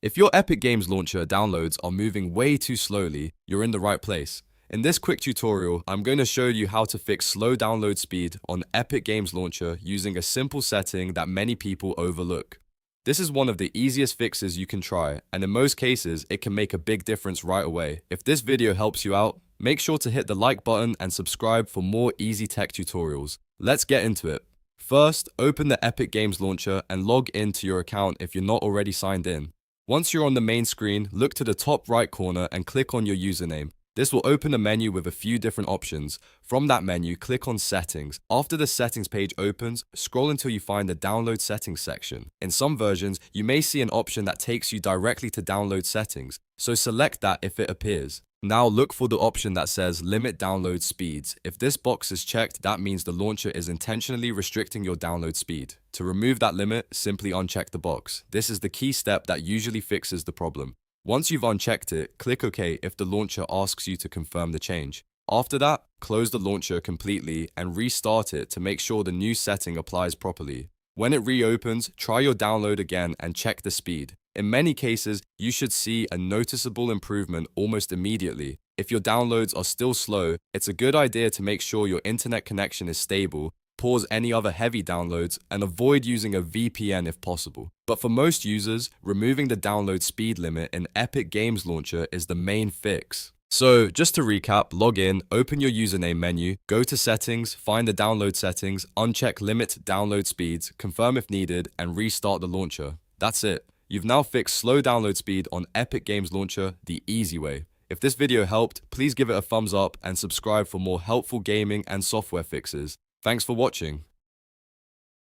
If your Epic Games Launcher downloads are moving way too slowly, you're in the right place. In this quick tutorial, I'm going to show you how to fix slow download speed on Epic Games Launcher using a simple setting that many people overlook. This is one of the easiest fixes you can try, and in most cases, it can make a big difference right away. If this video helps you out, make sure to hit the like button and subscribe for more easy tech tutorials. Let's get into it. First, open the Epic Games Launcher and log into your account if you're not already signed in. Once you're on the main screen, look to the top right corner and click on your username. This will open a menu with a few different options. From that menu, click on Settings. After the Settings page opens, scroll until you find the Download Settings section. In some versions, you may see an option that takes you directly to Download Settings, so select that if it appears. Now look for the option that says Limit Download Speeds. If this box is checked, that means the launcher is intentionally restricting your download speed. To remove that limit, simply uncheck the box. This is the key step that usually fixes the problem. Once you've unchecked it, click OK if the launcher asks you to confirm the change. After that, close the launcher completely and restart it to make sure the new setting applies properly. When it reopens, try your download again and check the speed. In many cases, you should see a noticeable improvement almost immediately. If your downloads are still slow, it's a good idea to make sure your internet connection is stable, pause any other heavy downloads, and avoid using a VPN if possible. But for most users, removing the download speed limit in Epic Games Launcher is the main fix. So, just to recap, log in, open your username menu, go to Settings, find the download settings, uncheck Limit Download Speeds, confirm if needed, and restart the launcher. That's it. You've now fixed slow download speed on Epic Games Launcher the easy way. If this video helped, please give it a thumbs up and subscribe for more helpful gaming and software fixes. Thanks for watching.